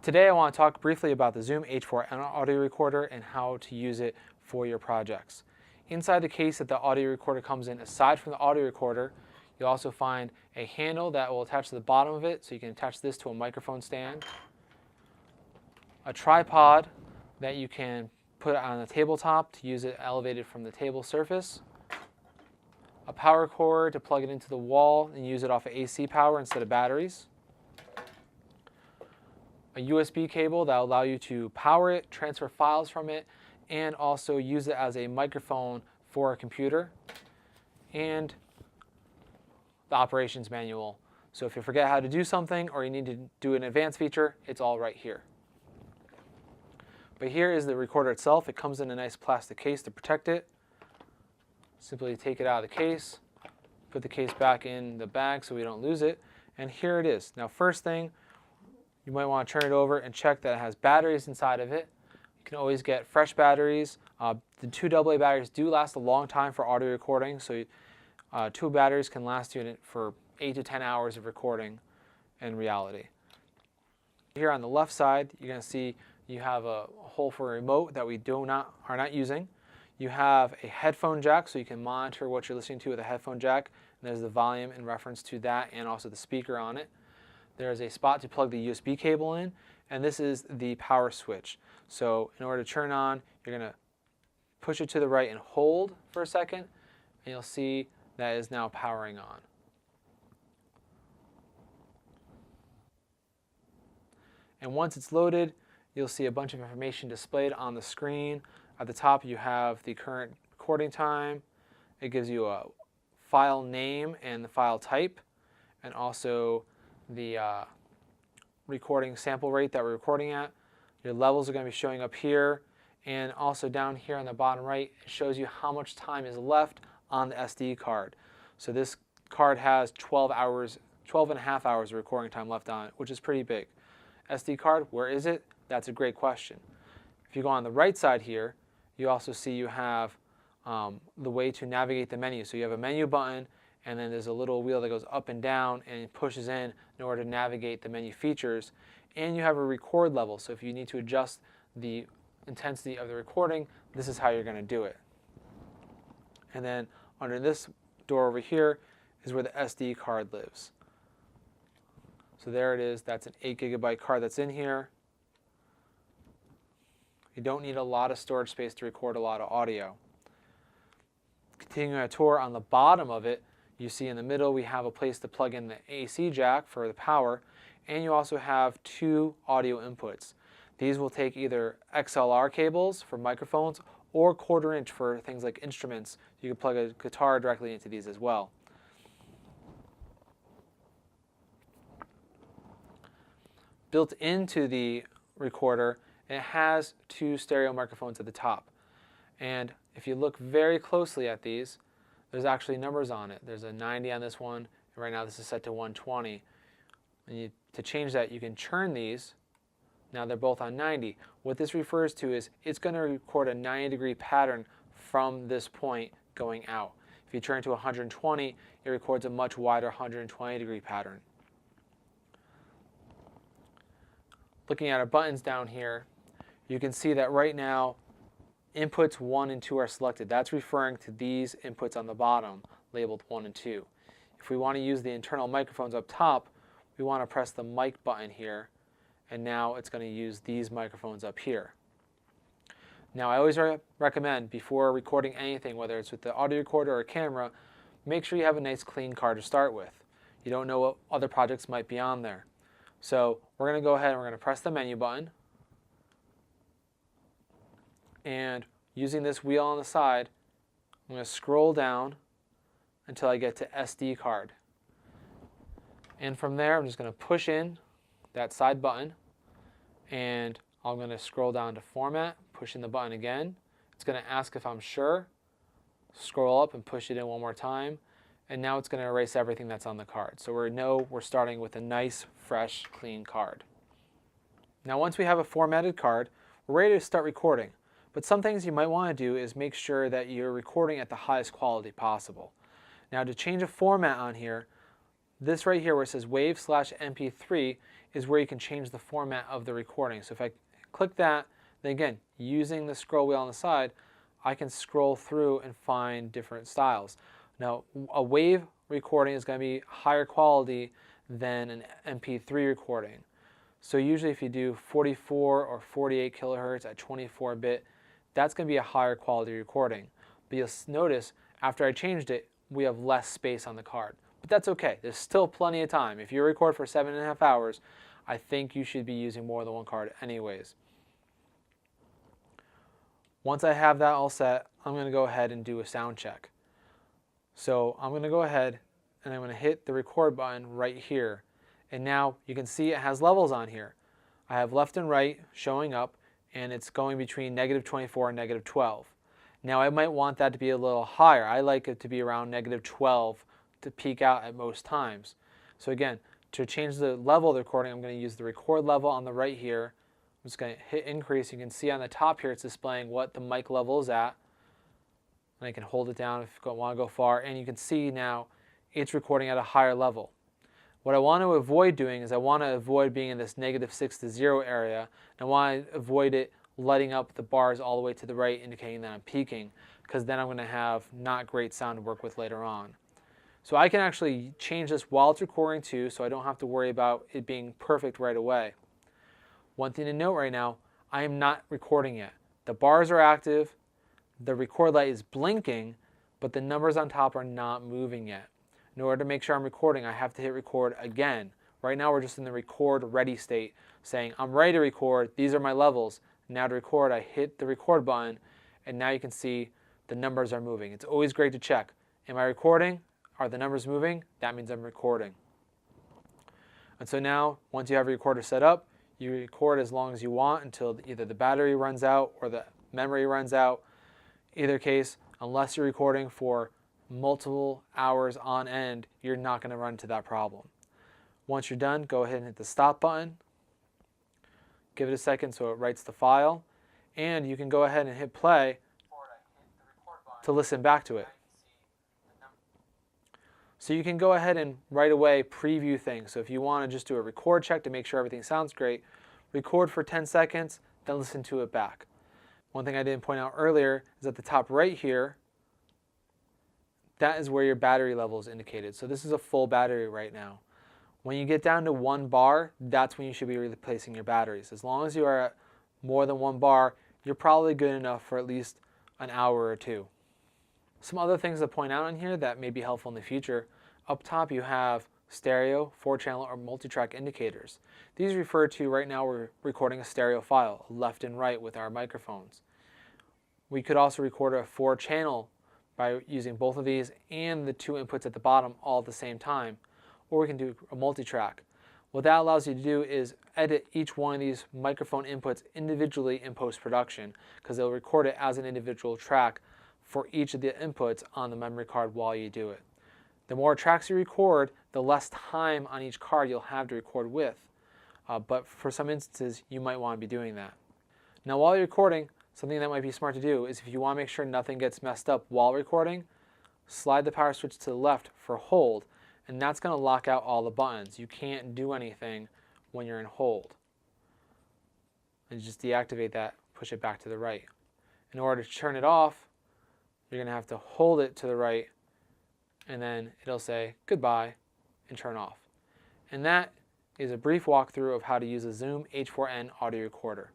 Today I want to talk briefly about the Zoom H4n audio recorder and how to use it for your projects. Inside the case that the audio recorder comes in, aside from the audio recorder, you'll also find a handle that will attach to the bottom of it, so you can attach this to a microphone stand, a tripod that you can put on the tabletop to use it elevated from the table surface, a power cord to plug it into the wall and use it off of AC power instead of batteries, a USB cable that will allow you to power it, transfer files from it, and also use it as a microphone for a computer, and the operations manual. So if you forget how to do something or you need to do an advanced feature, it's all right here. But here is the recorder itself. It comes in a nice plastic case to protect it. Simply take it out of the case, put the case back in the bag so we don't lose it, and here it is. Now first thing, you might want to turn it over and check that it has batteries inside of it. You can always get fresh batteries. The 2 AA batteries do last a long time for audio recording, so 2 batteries can last you for 8 to 10 hours of recording in reality. Here on the left side, you're going to see you have a hole for a remote that we are not using. You have a headphone jack, so you can monitor what you're listening to with a headphone jack. And there's the volume in reference to that and also the speaker on it. There's a spot to plug the USB cable in, and this is the power switch. So in order to turn on, you're going to push it to the right and hold for a second, and you'll see that is now powering on. And once it's loaded, you'll see a bunch of information displayed on the screen. At the top, you have the current recording time. It gives you a file name and the file type, and also the recording sample rate that we're recording at. Your levels are going to be showing up here, and also down here on the bottom right, it shows you how much time is left on the SD card. So this card has 12 and a half hours of recording time left on it, which is pretty big. SD card, where is it? That's a great question. If you go on the right side here, you also see you have the way to navigate the menu. So you have a menu button, and then there's a little wheel that goes up and down and it pushes in order to navigate the menu features. And you have a record level, so if you need to adjust the intensity of the recording, this is how you're going to do it. And then under this door over here is where the SD card lives. So there it is. That's an 8 GB card that's in here. You don't need a lot of storage space to record a lot of audio. Continuing a tour, on the bottom of it, you see in the middle we have a place to plug in the AC jack for the power, and you also have 2 audio inputs. These will take either XLR cables for microphones or 1/4 inch for things like instruments. You can plug a guitar directly into these as well. Built into the recorder, it has 2 stereo microphones at the top. And if you look very closely at these, there's actually numbers on it. There's a 90 on this one, and right now this is set to 120. And to change that, you can churn these. Now they're both on 90. What this refers to is it's going to record a 90-degree pattern from this point going out. If you turn to 120, it records a much wider 120-degree pattern. Looking at our buttons down here, you can see that right now inputs 1 and 2 are selected. That's referring to these inputs on the bottom labeled 1 and 2. If we want to use the internal microphones up top, we want to press the mic button here, and now it's going to use these microphones up here. Now I always recommend before recording anything, whether it's with the audio recorder or a camera, make sure you have a nice clean card to start with. You don't know what other projects might be on there. So we're going to go ahead and we're going to press the menu button. And using this wheel on the side, I'm going to scroll down until I get to SD card. And from there, I'm just going to push in that side button, and I'm going to scroll down to Format, push in the button again. It's going to ask if I'm sure. Scroll up and push it in one more time, and now it's going to erase everything that's on the card. So we know we're starting with a nice, fresh, clean card. Now once we have a formatted card, we're ready to start recording. But some things you might want to do is make sure that you're recording at the highest quality possible. Now to change a format on here, this right here where it says WAV/MP3 is where you can change the format of the recording. So if I click that, then again, using the scroll wheel on the side, I can scroll through and find different styles. Now, a WAV recording is going to be higher quality than an MP3 recording. So usually if you do 44 or 48 kilohertz at 24-bit, that's going to be a higher quality recording. But you'll notice after I changed it, we have less space on the card. But that's okay. There's still plenty of time. If you record for 7.5 hours, I think you should be using more than one card anyways. Once I have that all set, I'm going to go ahead and do a sound check. So I'm going to go ahead and I'm going to hit the record button right here. And now you can see it has levels on here. I have left and right showing up, and it's going between -24 and -12. Now I might want that to be a little higher. I like it to be around -12 to peak out at most times. So again, to change the level of the recording, I'm going to use the record level on the right here. I'm just going to hit increase. You can see on the top here it's displaying what the mic level is at. And I can hold it down if you want to go far. And you can see now it's recording at a higher level. What I want to avoid doing is I want to avoid being in this -6 to 0 area. And I want to avoid it lighting up the bars all the way to the right, indicating that I'm peaking, because then I'm going to have not great sound to work with later on. So I can actually change this while it's recording too, so I don't have to worry about it being perfect right away. One thing to note right now, I am not recording yet. The bars are active, the record light is blinking, but the numbers on top are not moving yet. In order to make sure I'm recording, I have to hit record again. Right now we're just in the record ready state, saying I'm ready to record, these are my levels. Now to record, I hit the record button, and now you can see the numbers are moving. It's always great to check. Am I recording? Are the numbers moving? That means I'm recording. And so now, once you have your recorder set up, you record as long as you want until either the battery runs out or the memory runs out. Either case, unless you're recording for multiple hours on end, you're not going to run into that problem. Once you're done, go ahead and hit the stop button. Give it a second so it writes the file. And you can go ahead and hit play to listen back to it. So you can go ahead and right away preview things. So if you want to just do a record check to make sure everything sounds great, record for 10 seconds, then listen to it back. One thing I didn't point out earlier is at the top right here, that is where your battery level is indicated. So this is a full battery right now. When you get down to 1 bar, that's when you should be replacing your batteries. As long as you are at more than 1 bar, you're probably good enough for at least an hour or two. Some other things to point out on here that may be helpful in the future. Up top you have stereo, 4-channel, or multi-track indicators. These refer to right now we're recording a stereo file, left and right with our microphones. We could also record a 4-channel by using both of these and the 2 inputs at the bottom all at the same time. Or we can do a multi-track. What that allows you to do is edit each one of these microphone inputs individually in post-production, because they'll record it as an individual track for each of the inputs on the memory card while you do it. The more tracks you record, the less time on each card you'll have to record with. But for some instances, you might want to be doing that. Now while you're recording, something that might be smart to do is if you want to make sure nothing gets messed up while recording, slide the power switch to the left for hold, and that's going to lock out all the buttons. You can't do anything when you're in hold. And just deactivate that, push it back to the right. In order to turn it off, you're going to have to hold it to the right, and then it'll say goodbye and turn off. And that is a brief walkthrough of how to use a Zoom H4n audio recorder.